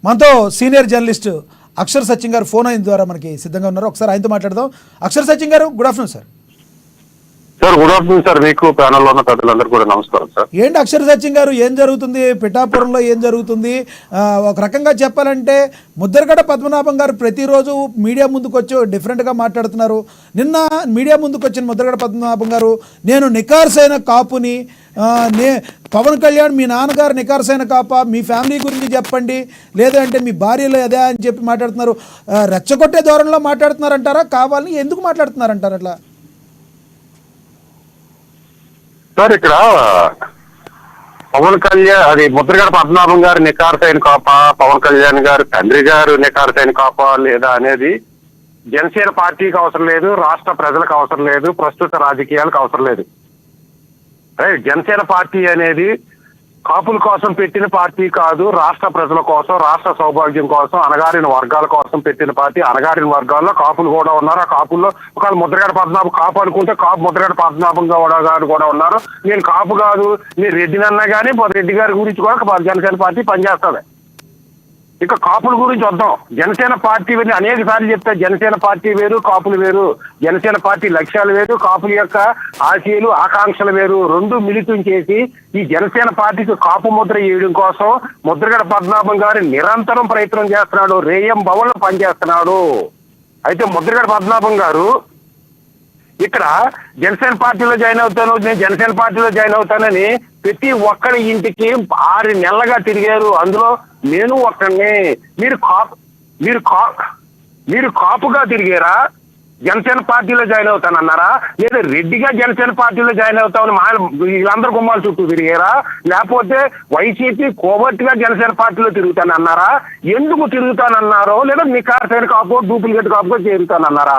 మనతో senior journalist Axar Sachin గారు phone అయిన ద్వారా మనకి సిద్ధంగా ఉన్నారు. ఒకసారి ఆయనతో మాట్లాడదాం. అక్షర్ సచిన్ గారు, good afternoon sir. Sir good afternoon sir. మీకు ప్యానల్లో ఉన్న పెద్దలందరూ కూడా నమస్కారం సార్. ఏంటి అక్షర్ సచిన్ గారు, ఏం జరుగుతుంది పిఠాపురంలో, ఏం జరుగుతుంది? ఒక రకంగా చెప్పాలంటే ముద్దరగడ పద్మనాభం గారు ప్రతిరోజు మీడియా ముందుకు వచ్చి డిఫరెంట్గా మాట్లాడుతున్నారు. నిన్న మీడియా ముందుకు వచ్చిన ముద్దరగడ పద్మనాభం గారు, నేను నికార్సైన కాపుని, పవన్ కళ్యాణ్ మీ నాన్నగారు నికార్సైన కాప, మీ ఫ్యామిలీ గురించి చెప్పండి, లేదంటే మీ భార్యలో అదే అని చెప్పి మాట్లాడుతున్నారు. రెచ్చగొట్టే ధోరణిలో మాట్లాడుతున్నారంటారా, కావాలని ఎందుకు మాట్లాడుతున్నారంటారు అట్లా? సార్ ఇక్కడ పవన్ కళ్యాణ్, అది ముద్రగడ పద్మనాభం గారు నికార్సైన కాప, పవన్ కళ్యాణ్ గారు తండ్రి గారు నికార్సైన కాప లేదా అనేది జనసేన పార్టీకి అవసరం లేదు, రాష్ట్ర ప్రజలకు అవసరం లేదు, ప్రస్తుత రాజకీయాలకు అవసరం లేదు. జనసేన పార్టీ అనేది కాపుల కోసం పెట్టిన పార్టీ కాదు, రాష్ట్ర ప్రజల కోసం, రాష్ట్ర సౌభాగ్యం కోసం, అణగారిన వర్గాల కోసం పెట్టిన పార్టీ. అణగారిన వర్గాల్లో కాపులు కూడా ఉన్నారు. ఆ కాపుల్లో ఒకవేళ ముద్రగడ పద్మనాభం కాపు అనుకుంటే కాపు ముద్రగడ పద్మనాభం గారు కూడా ఉన్నారు. నేను కాపు కాదు, నేను రెడ్డిని అన్నా కానీ రెడ్డి గారి గురించి కూడా జనసేన పార్టీ పనిచేస్తుంది. ఇక కాపుల గురించి వద్దాం. జనసేన పార్టీ అనేక సార్లు చెప్తే జనసేన పార్టీ వేరు, కాపులు వేరు. జనసేన పార్టీ లక్ష్యాలు వేరు, కాపుల యొక్క ఆశయాలు ఆకాంక్షలు వేరు. రెండు మిళితం చేసి ఈ జనసేన పార్టీకి కాపు ముద్ర వేయడం కోసం ముద్రగడ పద్మనాభం గారు నిరంతరం ప్రయత్నం చేస్తున్నాడు, రేయం భవన్లో పనిచేస్తున్నాడు. అయితే ముద్రగడ పద్మనాభం గారు ఇక్కడ జనసేన పార్టీలో జాయిన్ అవుతాను, నేను జనసేన పార్టీలో జాయిన్ అవుతానని ప్రతి ఒక్కరి ఇంటికి 6 నెలలుగా తిరిగారు. అందులో నేను ఒక్కడిని. మీరు కాపుగా తిరిగారా, జనసేన పార్టీలో జాయిన్ అవుతానన్నారా, లేదా రెడ్డిగా జనసేన పార్టీలో జాయిన్ అవుతామని వీళ్ళందరూ గుమ్మాల చుట్టూ తిరిగారా, లేకపోతే వైసీపీ కోవర్ట్గా జనసేన పార్టీలో తిరుగుతానన్నారా? ఎందుకు తిరుగుతానన్నారో, లేదా నికార్సైన కాపు డూప్లికేట్ కాపుగా చేరుతానన్నారా?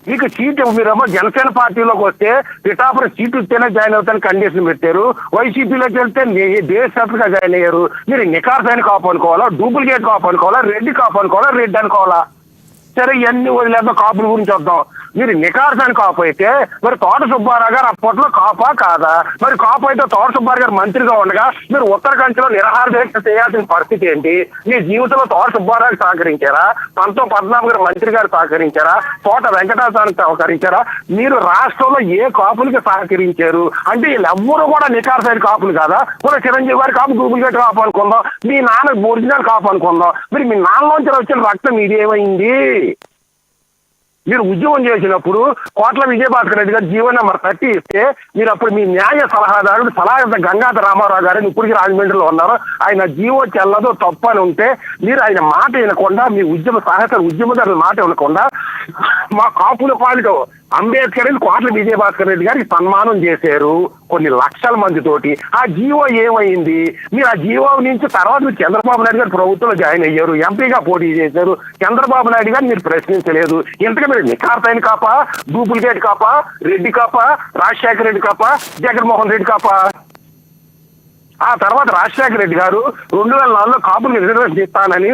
మీకు సీటు, మీరేమో జనసేన పార్టీలోకి వస్తే పిఠాపురం సీటు ఇస్తేనే జాయిన్ అవుతాను కండిషన్ పెట్టారు. వైసీపీలోకి వెళ్తే దేశవ్యాప్తంగా జాయిన్ అయ్యారు. మీరు నికార్సైన కాపు అనుకోవాలా, డూప్లికేట్ కాపు అనుకోవాలా, రెడ్డి కాపు అనుకోవాలా, రెడ్డి అనుకోవాలా? సరే, ఇవన్నీ వదిలేద్దాం. కాపుల గురించి వద్దాం. మీరు నికార్సైన కాపు అయితే మరి తోట సుబ్బారావు గారు అప్పట్లో కాపా కాదా? మరి కాపు అయితే తోట సుబ్బారావు గారు మంత్రిగా ఉండగా మీరు ఉత్తరాఖండ్లో నిరాహార దీక్ష చేయాల్సిన పరిస్థితి ఏంటి? మీ జీవితంలో తోట సుబ్బారావుకి సహకరించారా? పంతో పద్మనాభం గారు మంత్రి గారు సహకరించారా? తోట వెంకటేశ్వరానికి సహకరించారా? మీరు రాష్ట్రంలో ఏ కాపులకి సహకరించారు? అంటే వీళ్ళెవ్వరూ కూడా నికార్సైన కాపులు కాదా? కూడా చిరంజీవి గారి కాపు డూప్లికేట్ కాపు అనుకుందాం, మీ నాన్న ఒరిజినల్ కాపు అనుకుందాం. మరి మీ నాన్నలోంచి వచ్చిన రక్తం ఇదేమైంది? మీరు ఉద్యోగం చేసినప్పుడు కోట్ల విజయభాస్కర్ రెడ్డి గారు జీవో నెంబర్ 30 ఇస్తే మీరు అప్పుడు మీ న్యాయ సలహాదారుడు గంగాధర రామారావు గారు ఇప్పటికీ రాజమండ్రిలో ఉన్నారు. ఆయన జీవో చెల్లదు తప్పు అని ఉంటే మీరు ఆయన మాట వినకుండా, మీ ఉద్యమదారుల మాట వినకుండా మా కాపుల పాలిట అంబేద్కర్ కోట్ల విజయభాస్కర్ రెడ్డి గారికి సన్మానం చేశారు కొన్ని లక్షల మందితోటి. ఆ జీవో ఏమైంది? మీరు ఆ జీవో నుంచి తర్వాత చంద్రబాబు నాయుడు గారు ప్రభుత్వంలో జాయిన్ అయ్యారు, ఎంపీగా పోటీ చేశారు. చంద్రబాబు నాయుడు గారు మీరు ప్రశ్నించలేదు. ఇంతగా మీరు నికార్సైన కాపా, డూప్లికేట్ కాపా, రెడ్డి కాపా, రాజశేఖర రెడ్డి కాపా, జగన్మోహన్ రెడ్డి కాపా? ఆ తర్వాత రాజశేఖర రెడ్డి గారు 2004లో కాపులకు రిజర్వేషన్ ఇస్తానని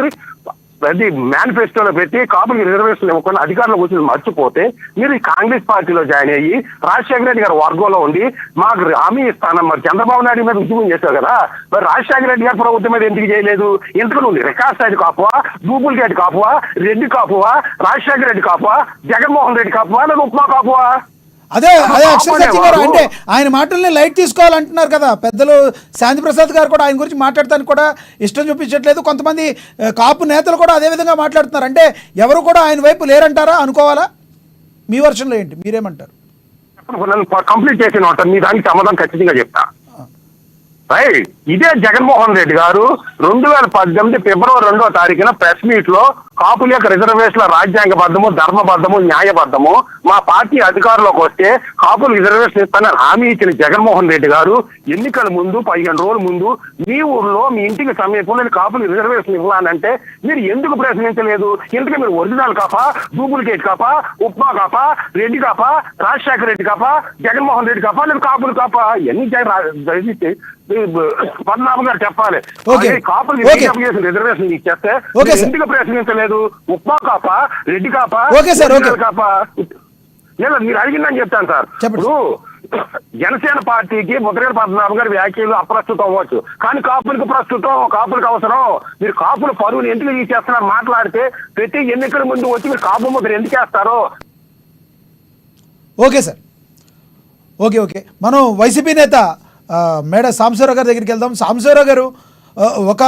అది మేనిఫెస్టోలో పెట్టి కాపులకు రిజర్వేషన్ ఇవ్వకుండా అధికారంలోకి వచ్చి మర్చిపోతే మీరు ఈ కాంగ్రెస్ పార్టీలో జాయిన్ అయ్యి రాజశేఖర రెడ్డి గారు వర్గంలో ఉండి మాకు హామీ ఇస్తానని మరి చంద్రబాబు నాయుడు మీద ఉద్యమం చేశావు కదా, మరి రాజశేఖర రెడ్డి గారి ప్రభుత్వం మీద ఎందుకు చేయలేదు? ఎందుకు నువ్వు నికార్సైన కాపువా, డూప్లికేట్ కాపువా, రెడ్డి కాపువా, రాజశేఖర రెడ్డి కాపువా, జగన్మోహన్ రెడ్డి కాపువా, లేదా ఉప్మా కాపువా? అదే అక్షర్ సచిన్ గారు, అంటే ఆయన మాటల్ని లైట్ తీసుకోవాలంటున్నారు కదా పెద్దలు. శాంతి ప్రసాద్ గారు కూడా ఆయన గురించి మాట్లాడటానికి కూడా ఇష్టం చూపించట్లేదు. కొంతమంది కాపు నేతలు కూడా అదే విధంగా మాట్లాడుతున్నారు. అంటే ఎవరు కూడా ఆయన వైపు లేరంటారా, అనుకోవాలా? మీ వర్షన్లో ఏంటి, మీరేమంటారు? కంప్లీట్ చేసిన మీ దానికి సమాధానం ఖచ్చితంగా చెప్తా. ఇదే జగన్మోహన్ రెడ్డి గారు 2018 ఫిబ్రవరి 2వ తారీఖున ప్రెస్ మీట్ లో కాపుల యొక్క రిజర్వేషన్ల రాజ్యాంగబద్ధము, ధర్మబద్ధము, న్యాయబద్ధము, మా పార్టీ అధికారంలోకి వస్తే కాపులు రిజర్వేషన్ ఇస్తానని హామీ ఇచ్చిన జగన్మోహన్ రెడ్డి గారు ఎన్నికల ముందు 15 రోజుల ముందు మీ ఊర్లో మీ ఇంటికి సమీపంలో కాపులు రిజర్వేషన్ ఇవ్వాలంటే మీరు ఎందుకు ప్రశ్నించలేదు? ఎందుకంటే మీరు ఒరిజినల్ కాపా, డూప్లికేట్ కాపా, ఉప్మా కాపా, రెడ్డి కాపా, రాజశేఖర రెడ్డి కాపా, జగన్మోహన్ రెడ్డి కాపా, లేదా కాపులు కాపా? ఇవన్నీ పద్మనాభం గారు చెప్పాలి. కాపులు రిజర్వేషన్ ఇచ్చేస్తే ఎందుకు ప్రశ్నించలేదు? ఉప్మా కాపా, రెడ్డి కాపా, కాపా? లేదా మీరు అడిగిందని చెప్తాను సార్. ఇప్పుడు జనసేన పార్టీకి ముద్రగడ పద్మనాభం గారి వ్యాఖ్యలు అప్రస్తుతం అవ్వచ్చు, కానీ కాపులకు ప్రస్తుతం, కాపులకు అవసరం. మీరు కాపుల పరువుని ఎందుకు తీసేస్తున్నారు? మాట్లాడితే ప్రతి ఎన్నికల ముందు వచ్చి మీరు కాపు ముద్ర ఎందుకు వేస్తారో. ఓకే సార్, ఓకే మనం వైసీపీ నేత మేడ సాంబశివరావు గారి దగ్గరికి వెళ్దాం. సాంబశివరావు గారు, ఒక